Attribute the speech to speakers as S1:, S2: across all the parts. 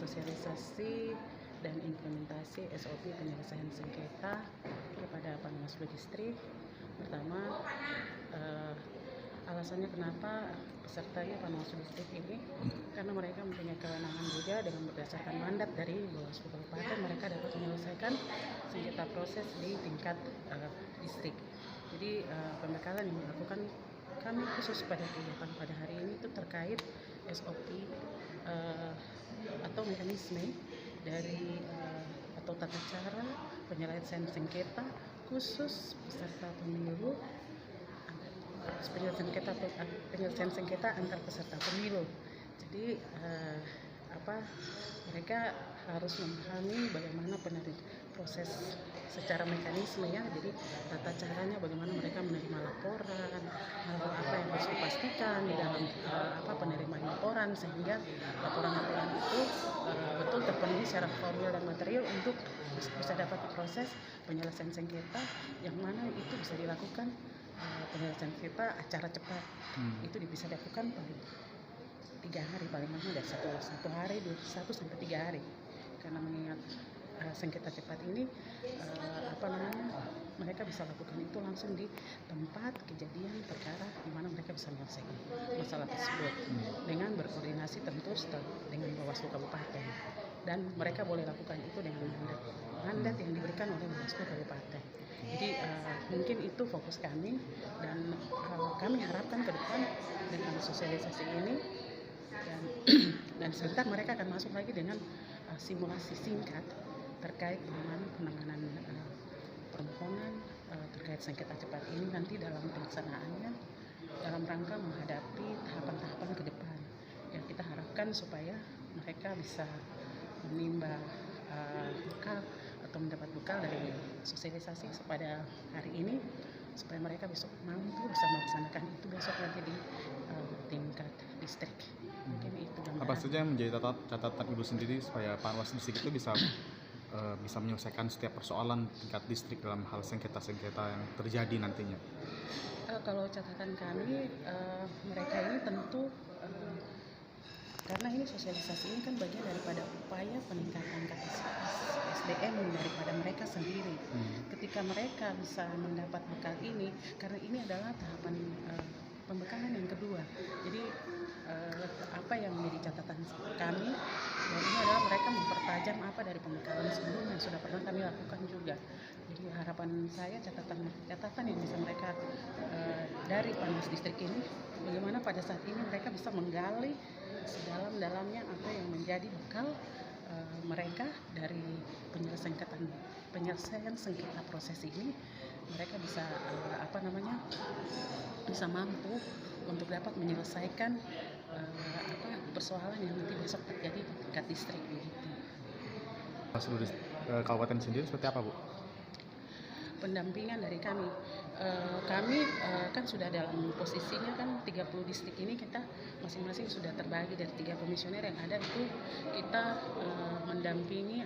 S1: sosialisasi dan implementasi SOP penyelesaian sengketa kepada Panwaslu Distrik. Pertama, alasannya kenapa pesertanya Panwaslu Distrik ini, karena mereka mempunyai kewenangan juga dengan berdasarkan mandat dari Bawaslu Kabupaten, mereka dapat menyelesaikan sengketa proses di tingkat distrik. Jadi pembekalan yang dilakukan kami khusus pada kegiatan pada hari ini itu terkait SOP atau mekanisme dari atau tata cara penyelesaian sengketa khusus peserta pemilu, penyelesaian sengketa antar peserta pemilu. Jadi mereka harus memahami bagaimana proses secara mekanisme ya. Jadi tata caranya bagaimana mereka menerima laporan, hal-hal apa yang harus dipastikan di dalam penerimaan laporan, sehingga laporan-laporan itu betul terpenuhi secara formal dan material untuk bisa dapat proses penyelesaian sengketa, yang mana itu bisa dilakukan penyelesaian sengketa acara cepat. Itu bisa dilakukan paling 3 hari, paling lama dari satu hari 1 sampai 3 hari, karena mengingat sengketa cepat ini mereka bisa lakukan itu langsung di tempat kejadian perkara, di mana mereka bisa menyelesaikan masalah tersebut dengan berkoordinasi tentu dengan Bawaslu Kabupaten, dan mereka boleh lakukan itu dengan mandat yang diberikan oleh Bawaslu Kabupaten. Jadi mungkin itu fokus kami, dan kami harapkan ke depan dengan sosialisasi ini dan sebentar mereka akan masuk lagi dengan simulasi singkat terkait dengan penanganan permohonan terkait sengketa cepat ini nanti dalam pelaksanaannya dalam rangka menghadapi tahapan-tahapan ke depan yang kita harapkan supaya mereka bisa menimba bekal atau mendapat bekal dari sosialisasi pada hari ini, supaya mereka besok mampu bisa melaksanakan itu besok nanti di tingkat distrik. Mungkin itu gambaran.
S2: Apa saja yang menjadi catatan Ibu sendiri supaya Panwaslu Distrik itu bisa menyelesaikan setiap persoalan tingkat distrik dalam hal sengketa-sengketa yang terjadi nantinya?
S1: Kalau catatan kami, mereka ini tentu karena ini sosialisasi ini kan bagian daripada upaya peningkatan kapasitas SDM daripada mereka sendiri. Ketika mereka bisa mendapat bekal ini, karena ini adalah tahapan pembekalan yang kedua. Jadi apa yang menjadi catatan kami, dan ini adalah mereka mempertajam apa dari pembekalan sebelumnya yang sudah pernah kami lakukan juga. Jadi harapan saya catatan yang bisa mereka dari Panwas Distrik ini, bagaimana pada saat ini mereka bisa menggali sedalam-dalamnya apa yang menjadi bekal mereka dari penyelesaian sengketa proses ini. Mereka bisa bisa mampu untuk dapat menyelesaikan persoalan yang nanti besok terjadi di tingkat distrik begitu.
S2: Seluruh kabupaten sendiri seperti apa, Bu?
S1: Pendampingan dari kami kan sudah dalam posisinya kan 30 distrik ini kita masing-masing sudah terbagi dari 3 komisioner yang ada, itu kita mendampingi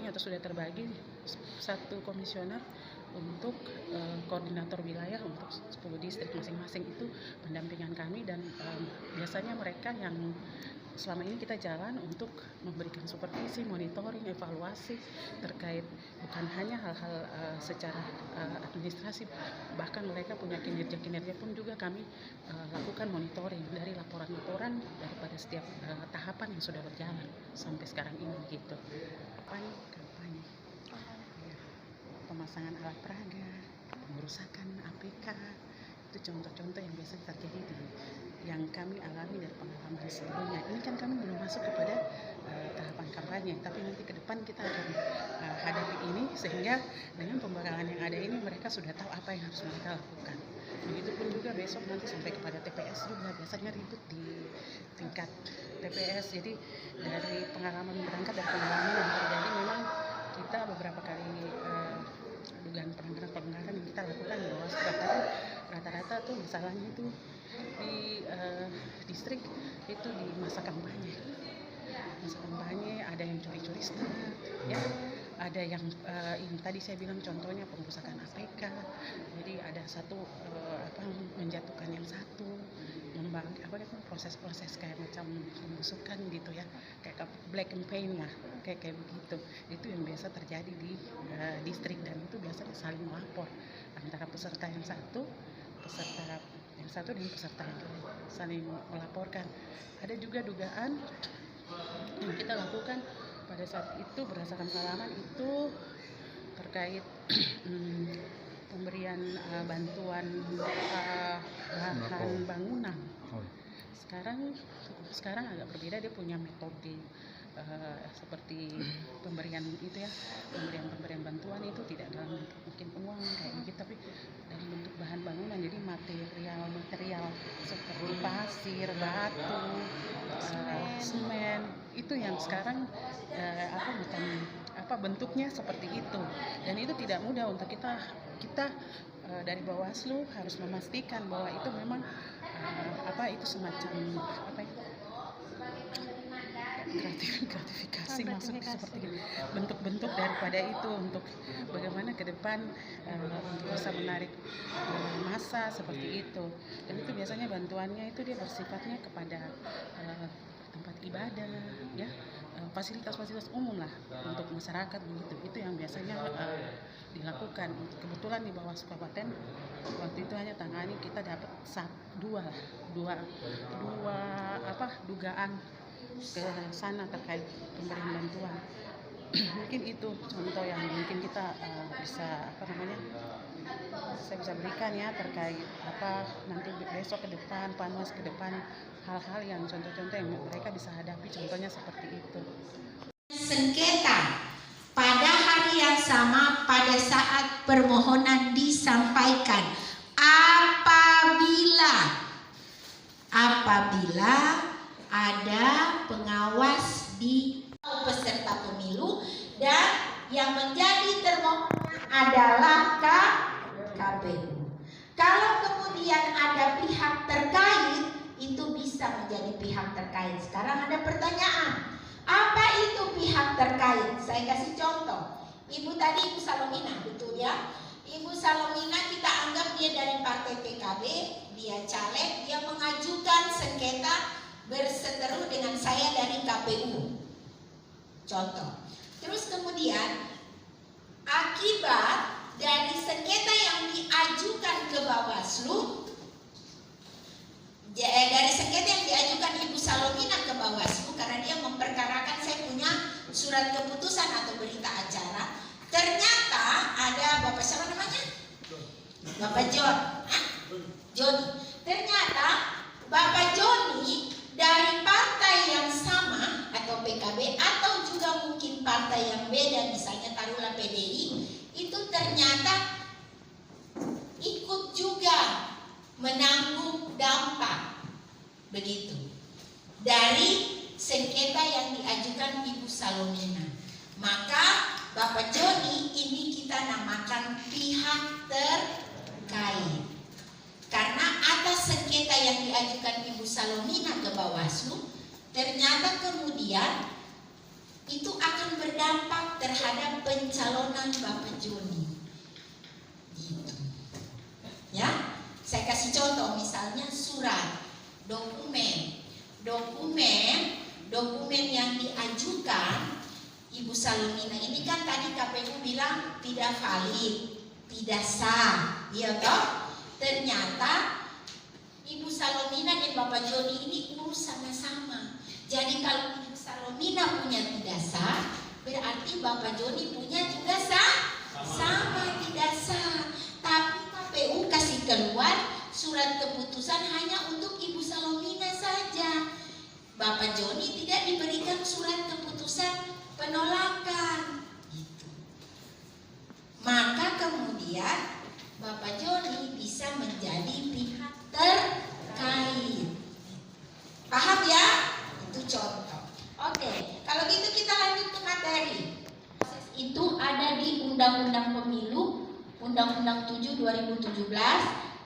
S1: atau sudah terbagi 1 komisioner untuk koordinator wilayah untuk 10 distrik masing-masing. Itu pendampingan kami, dan biasanya mereka yang selama ini kita jalan untuk memberikan supervisi, monitoring, evaluasi terkait bukan hanya hal-hal secara administrasi, bahkan mereka punya kinerja pun juga kami lakukan monitoring dari laporan-laporan daripada setiap tahapan yang sudah berjalan sampai sekarang ini gitu. Kampanye, pemasangan alat peraga, pengerusakan APK, itu contoh-contoh yang biasa terjadi yang kami alami dari pengalaman sebelumnya. Ini kan kami belum masuk kepada tahapan kampanye, tapi nanti ke depan kita akan hadapi ini, sehingga dengan pembekalan yang ada ini mereka sudah tahu apa yang harus mereka lakukan. Begitupun juga besok nanti sampai kepada TPS juga, biasanya ribut di tingkat TPS. Jadi dari pengalaman yang terjadi, memang kita beberapa kali dugaan pelanggaran yang kita lakukan di Bawaslu, rata-rata tuh masalahnya itu di distrik itu di masa kampanye ada yang curi-curi start, ya, ada yang tadi saya bilang contohnya pengerusakan APK. Jadi ada satu menjatuhkan yang satu, proses-proses kayak macam pembusukan gitu ya, kayak black campaign lah, kayak begitu. Itu yang biasa terjadi di distrik, dan itu biasanya saling melapor antara peserta yang satu dan peserta yang lain, saling melaporkan. Ada juga dugaan yang kita lakukan pada saat itu berdasarkan pengalaman itu terkait pemberian bantuan bahan bangunan. Sekarang agak berbeda, dia punya metode seperti pemberian bantuan itu tidak dalam bentuk mungkin uang kayak gitu, tapi dalam bentuk bahan bangunan, jadi material seperti pasir, batu, semen, itu yang sekarang bentuknya seperti itu. Dan itu tidak mudah untuk kita dari Bawaslu harus memastikan bahwa itu memang itu semacam gratifikasi, maksudnya seperti bentuk-bentuk daripada itu, untuk bagaimana ke depan untuk bisa menarik massa seperti itu. Dan itu biasanya bantuannya itu dia bersifatnya kepada tempat ibadah, ya, fasilitas-fasilitas umum lah untuk masyarakat begitu. Itu yang biasanya dilakukan. Kebetulan di Bawaslu Kabupaten waktu itu hanya tangani, kita dapat dua dugaan ke sana terkait pemberian bantuan. Mungkin itu contoh yang mungkin kita bisa saya bisa berikan ya, terkait nanti besok ke depan, Panwas ke depan, hal-hal yang contoh-contoh yang mereka bisa hadapi, contohnya seperti itu.
S3: Sengketa pada hari yang sama pada saat permohonan disampaikan, apabila ada pengawas di peserta pemilu dan yang menjadi termohon adalah KPU. Kalau kemudian ada pihak terkait, itu bisa menjadi pihak terkait. Sekarang ada pertanyaan, apa itu pihak terkait? Saya kasih contoh. Ibu Salomina, betul ya? Ibu Salomina kita anggap dia dari partai PKB, dia caleg, dia mengajukan sengketa berseteru dengan saya dari KPU. Contoh. Terus kemudian akibat dari sengketa yang diajukan ke Bawaslu, dari sengketa yang diajukan Ibu Salomina ke Bawaslu, karena dia memperkarakan saya punya surat keputusan atau berita acara, ternyata ada Bapak siapa namanya? Bapak Joni. Ternyata Bapak Joni dari partai yang sama atau PKB atau juga mungkin partai yang beda, misalnya taruhlah PDI, itu ternyata ikut juga menanggung dampak begitu dari sengketa yang diajukan Ibu Salomina. Maka Bapak Joni ini kita namakan pihak terkait. Karena atas sengketa yang diajukan Ibu Salomina ke Bawaslu, ternyata kemudian itu akan berdampak terhadap pencalonan Bapak Joni. Gitu. Ya, saya kasih contoh, misalnya surat, dokumen yang diajukan Ibu Salomina ini kan tadi KPU bilang tidak valid, tidak sah, ya toh? Ternyata Ibu Salomina dan Bapak Joni ini urus sama-sama. Jadi kalau Ibu Salomina punya tidak sah, berarti Bapak Joni punya juga sah, sama tidak sah. Tapi KPU kasih keluar surat keputusan hanya untuk Ibu Salomina saja. Bapak Joni tidak diberikan surat keputusan penolakan. Gitu. Maka kemudian Bapak Joni bisa menjadi pihak terkait. Paham ya? Itu contoh. Oke, kalau gitu kita lanjut ke materi. Proses itu ada di Undang-Undang Pemilu, Undang-Undang 7 2017.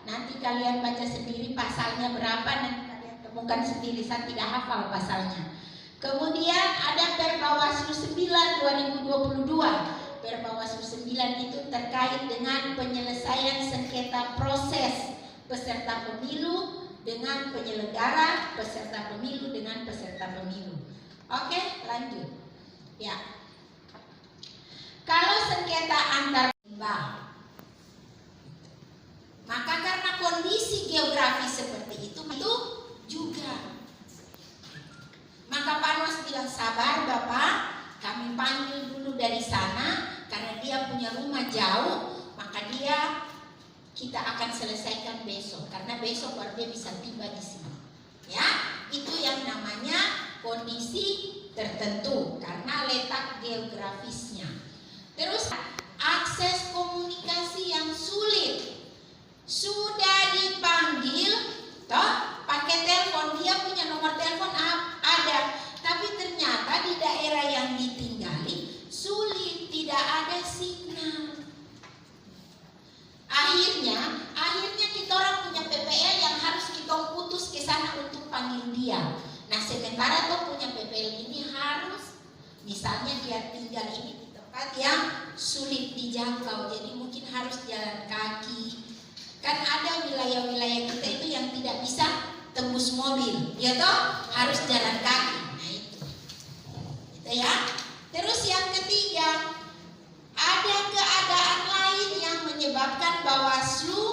S3: Nanti kalian baca sendiri pasalnya berapa, nanti kalian temukan sendiri, saya tidak hafal pasalnya. Kemudian ada Perbawaslu 9 2022. Perbawaslu 9 itu terkait dengan penyelesaian sengketa proses peserta pemilu dengan penyelenggara, peserta pemilu dengan peserta pemilu. Oke, lanjut. Ya. Kalau sengketa antar imbang, maka karena kondisi geografis seperti itu juga. Maka Panwas bilang, sabar Bapak, kami panggil dulu dari sana, karena dia punya rumah jauh, maka kita akan selesaikan besok, karena besok baru dia bisa tiba di sini. Ya, itu yang namanya kondisi tertentu karena letak geografisnya. Terus akses komunikasi yang sulit. Sudah dipanggil, toh pakai telepon, dia punya nomor telepon ada, tapi ternyata di daerah yang ditinggali sulit, tidak ada signal. Akhirnya kita orang punya PPL yang harus kita putus ke sana untuk panggil dia. Nah, sementara tuh punya PPL ini harus, misalnya dia tinggal ini di tempat yang sulit dijangkau, jadi mungkin harus jalan kaki. Kan ada wilayah-wilayah kita itu yang tidak bisa tembus mobil, ya toh, harus jalan kaki. Nah itu ya. Terus yang ketiga, ada keadaan lain yang menyebabkan Bawaslu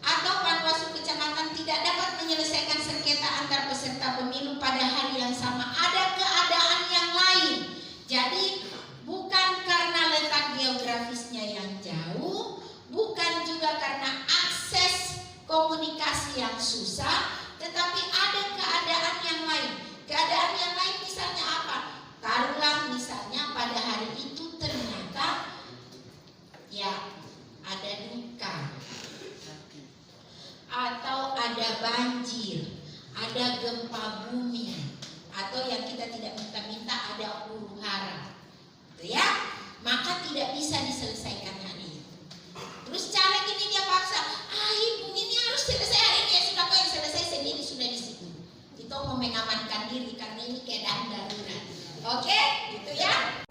S3: atau Panwaslu kecamatan tidak dapat menyelesaikan sengketa antar peserta pemilu pada hari yang sama. Ada keadaan yang lain. Jadi bukan karena letak geografisnya yang jauh, bukan juga karena akses komunikasi yang susah, tetapi ada keadaan yang lain. Keadaan yang lain misalnya apa? Taruhlah misalnya pada hari itu ternyata ya ada duka, atau ada banjir, ada gempa bumi, atau yang kita tidak minta-minta ada huru-hara, gitu ya, maka tidak bisa diselesaikan hari itu. Terus caleg ini dia paksa, ibu ini harus selesai hari ini, ya sudah, kok yang selesai sendiri sudah di situ. Kita mau mengamankan diri karena ini keadaan darurat. Oke, gitu ya.